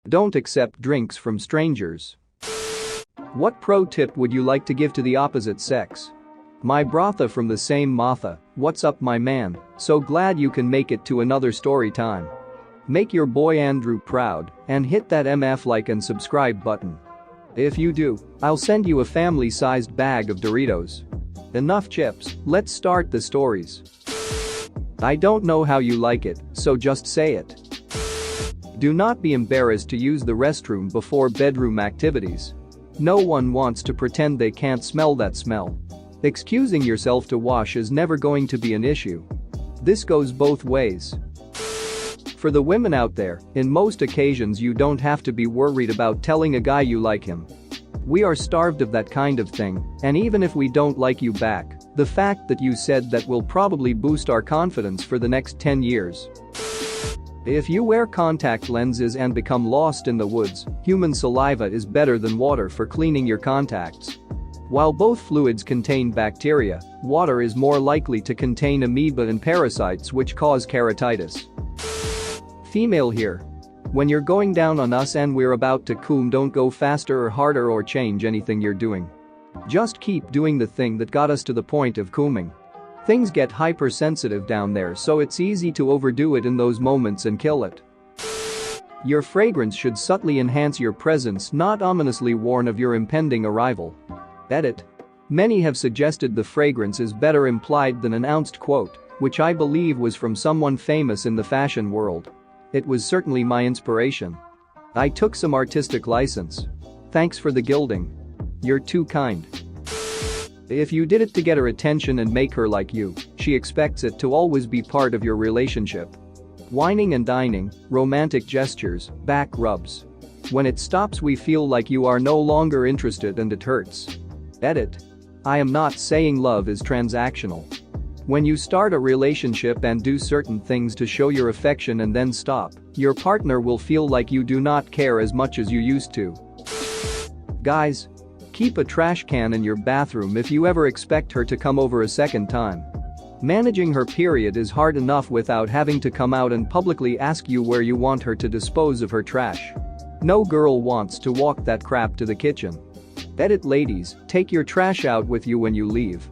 Don't accept drinks from strangers. What pro tip would you like to give to the opposite sex? My brother from the same Martha, what's up my man, so glad you can make it to another story time. Make your boy Andrew proud and hit that MF like and subscribe button. If you do, I'll send you a family-sized bag of Doritos. Enough chips, let's start the stories. I don't know how you like it, so just say it. Do not be embarrassed to use the restroom before bedroom activities. No one wants to pretend they can't smell that smell. Excusing yourself to wash is never going to be an issue. This goes both ways. For the women out there, in most occasions you don't have to be worried about telling a guy you like him. We are starved of that kind of thing, and even if we don't like you back, the fact that you said that will probably boost our confidence for the next 10 years. If you wear contact lenses and become lost in the woods, human saliva is better than water for cleaning your contacts. While both fluids contain bacteria, water is more likely to contain amoeba and parasites which cause keratitis. Female here. When you're going down on us and we're about to come, don't go faster or harder or change anything you're doing. Just keep doing the thing that got us to the point of coming. Things get hypersensitive down there, so it's easy to overdo it in those moments and kill it. Your fragrance should subtly enhance your presence, not ominously warn of your impending arrival. Edit. Many have suggested the fragrance is better implied than announced, quote, which I believe was from someone famous in the fashion world. It was certainly my inspiration. I took some artistic license. Thanks for the gilding. You're too kind. If you did it to get her attention and make her like you, she expects it to always be part of your relationship. Whining and dining, romantic gestures, back rubs. When it stops we feel like you are no longer interested and it hurts. Edit. I am not saying love is transactional. When you start a relationship and do certain things to show your affection and then stop, your partner will feel like you do not care as much as you used to. Guys, keep a trash can in your bathroom if you ever expect her to come over a second time. Managing her period is hard enough without having to come out and publicly ask you where you want her to dispose of her trash. No girl wants to walk that crap to the kitchen. Edit. Ladies, take your trash out with you when you leave.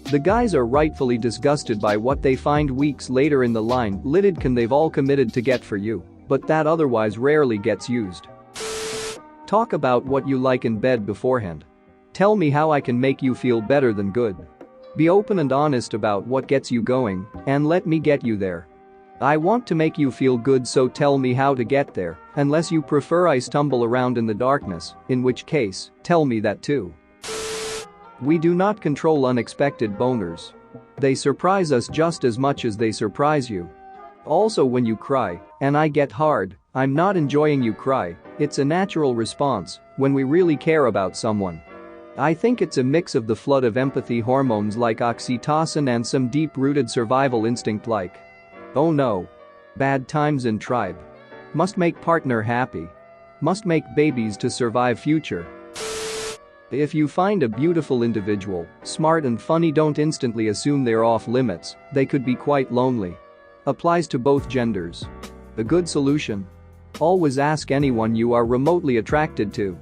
The guys are rightfully disgusted by what they find weeks later in the line lidded can they've all committed to get for you, but that otherwise rarely gets used. Talk about what you like in bed beforehand. Tell me how I can make you feel better than good. Be open and honest about what gets you going, and let me get you there. I want to make you feel good, so tell me how to get there, unless you prefer I stumble around in the darkness, in which case, tell me that too. We do not control unexpected boners. They surprise us just as much as they surprise you. Also, when you cry, and I get hard, I'm not enjoying you cry, it's a natural response when we really care about someone. I think it's a mix of the flood of empathy hormones like oxytocin and some deep-rooted survival instinct like, oh no. Bad times in tribe. Must make partner happy. Must make babies to survive future. If you find a beautiful individual, smart and funny, don't instantly assume they're off limits, they could be quite lonely. Applies to both genders. A good solution? Always ask anyone you are remotely attracted to.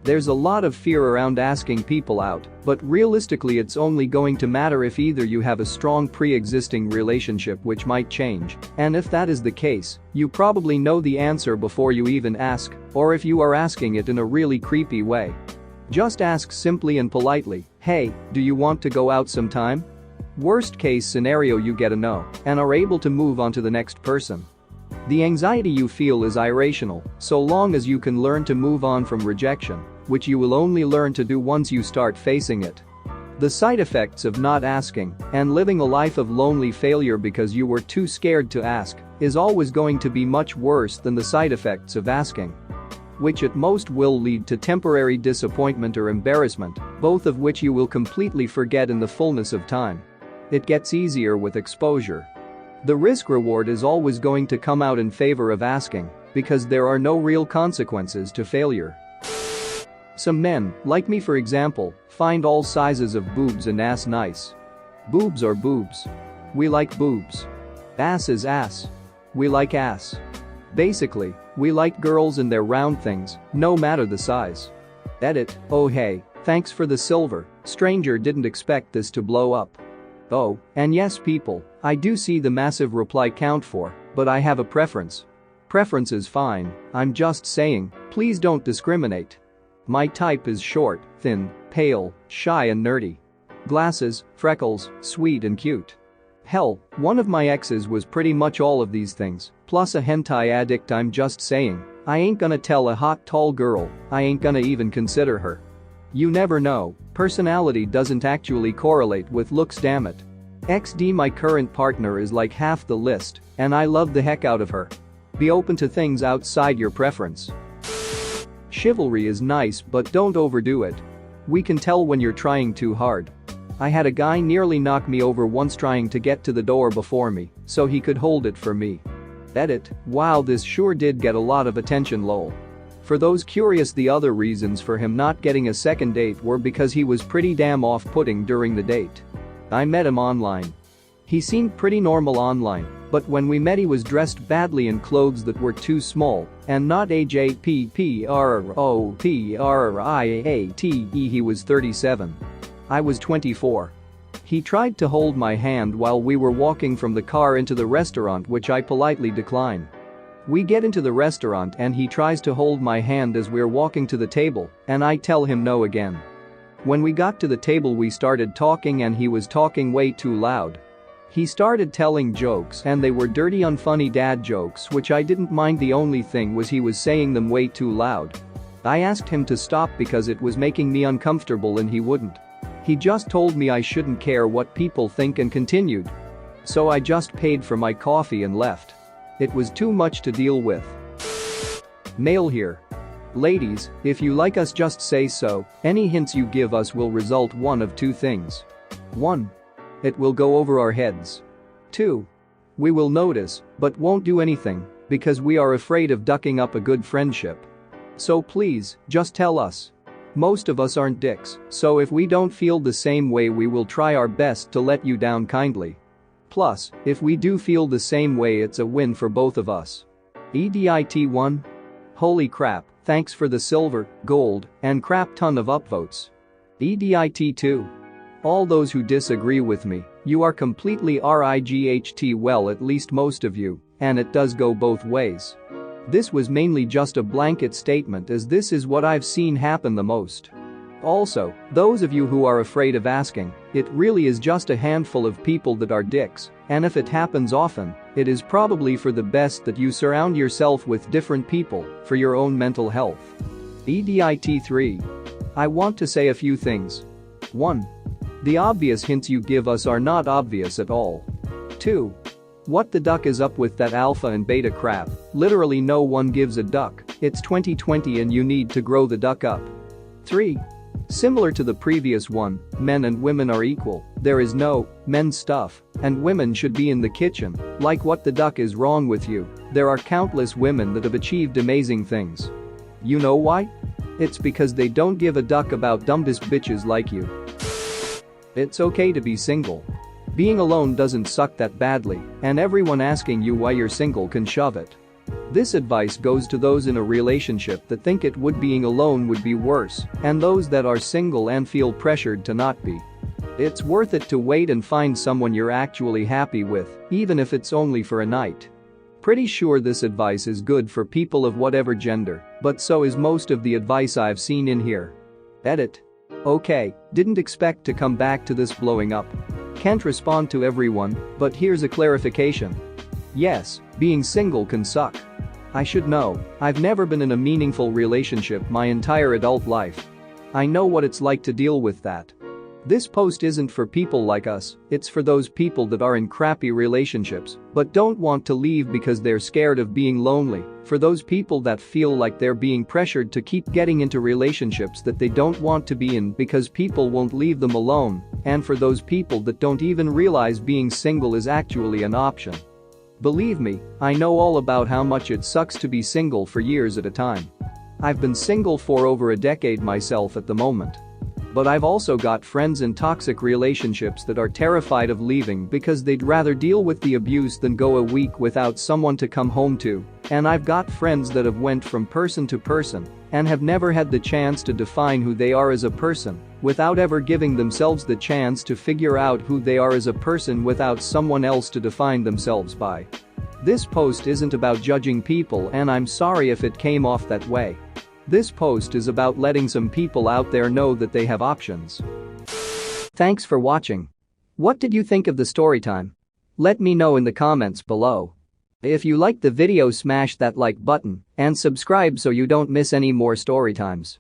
There's a lot of fear around asking people out, but realistically it's only going to matter if either you have a strong pre-existing relationship which might change, and if that is the case, you probably know the answer before you even ask, or if you are asking it in a really creepy way. Just ask simply and politely, hey, do you want to go out sometime? Worst case scenario, you get a no and are able to move on to the next person. The anxiety you feel is irrational, so long as you can learn to move on from rejection, which you will only learn to do once you start facing it. The side effects of not asking and living a life of lonely failure because you were too scared to ask is always going to be much worse than the side effects of asking, which at most will lead to temporary disappointment or embarrassment, both of which you will completely forget in the fullness of time. It gets easier with exposure. The risk-reward is always going to come out in favor of asking because there are no real consequences to failure. Some men, like me for example, find all sizes of boobs and ass nice. Boobs are boobs. We like boobs. Ass is ass. We like ass. Basically, we like girls and their round things, no matter the size. Edit, oh hey, thanks for the silver, stranger didn't expect this to blow up. Oh, and yes people, I do see the massive reply count for, but I have a preference. Preference is fine, I'm just saying, please don't discriminate. My type is short, thin, pale, shy and nerdy. Glasses, freckles, sweet and cute. Hell, one of my exes was pretty much all of these things, plus a hentai addict. I'm just saying, I ain't gonna tell a hot tall girl, I ain't gonna even consider her. You never know, personality doesn't actually correlate with looks, damn it. XD my current partner is like half the list, and I love the heck out of her. Be open to things outside your preference. Chivalry is nice but don't overdo it. We can tell when you're trying too hard. I had a guy nearly knock me over once trying to get to the door before me, so he could hold it for me. Edit, wow this sure did get a lot of attention lol. For those curious, the other reasons for him not getting a second date were because he was pretty damn off-putting during the date. I met him online. He seemed pretty normal online, but when we met he was dressed badly in clothes that were too small and not appropriate. He was 37. I was 24. He tried to hold my hand while we were walking from the car into the restaurant, which I politely decline. We get into the restaurant and he tries to hold my hand as we're walking to the table, and I tell him no again. When we got to the table we started talking and he was talking way too loud. He started telling jokes and they were dirty unfunny dad jokes, which I didn't mind. The only thing was he was saying them way too loud. I asked him to stop because it was making me uncomfortable and he wouldn't. He just told me I shouldn't care what people think and continued. So I just paid for my coffee and left. It was too much to deal with. Mail here. Ladies, if you like us just say so, any hints you give us will result one of two things. 1. It will go over our heads. 2. We will notice, but won't do anything, because we are afraid of ducking up a good friendship. So please, just tell us. Most of us aren't dicks, so if we don't feel the same way we will try our best to let you down kindly. Plus, if we do feel the same way it's a win for both of us. EDIT 1. Holy crap, thanks for the silver, gold, and crap ton of upvotes. EDIT 2. All those who disagree with me, you are completely RIGHT, well at least most of you, and it does go both ways. This was mainly just a blanket statement as this is what I've seen happen the most. Also, those of you who are afraid of asking, it really is just a handful of people that are dicks, and if it happens often, it is probably for the best that you surround yourself with different people for your own mental health. EDIT 3. I want to say a few things. 1. The obvious hints you give us are not obvious at all. 2. What the duck is up with that alpha and beta crap? Literally no one gives a duck, it's 2020 and you need to grow the duck up. 3. Similar to the previous one, men and women are equal, there is no men's stuff, and women should be in the kitchen, like what the duck is wrong with you? There are countless women that have achieved amazing things. You know why? It's because they don't give a duck about dumbest bitches like you. It's okay to be single. Being alone doesn't suck that badly, and everyone asking you why you're single can shove it. This advice goes to those in a relationship that think being alone would be worse, and those that are single and feel pressured to not be. It's worth it to wait and find someone you're actually happy with, even if it's only for a night. Pretty sure this advice is good for people of whatever gender, but so is most of the advice I've seen in here. Edit. Okay, didn't expect to come back to this blowing up. Can't respond to everyone, but here's a clarification. Yes, being single can suck. I should know, I've never been in a meaningful relationship my entire adult life. I know what it's like to deal with that. This post isn't for people like us, it's for those people that are in crappy relationships but don't want to leave because they're scared of being lonely, for those people that feel like they're being pressured to keep getting into relationships that they don't want to be in because people won't leave them alone, and for those people that don't even realize being single is actually an option. Believe me, I know all about how much it sucks to be single for years at a time. I've been single for over a decade myself at the moment. But I've also got friends in toxic relationships that are terrified of leaving because they'd rather deal with the abuse than go a week without someone to come home to. And I've got friends that have went from person to person and have never had the chance to define who they are as a person without ever giving themselves the chance to figure out who they are as a person without someone else to define themselves by. This post isn't about judging people, and I'm sorry if it came off that way. This post is about letting some people out there know that they have options. Thanks for watching. What did you think of the story time? Let me know in the comments below. If you liked the video, smash that like button and subscribe so you don't miss any more story times.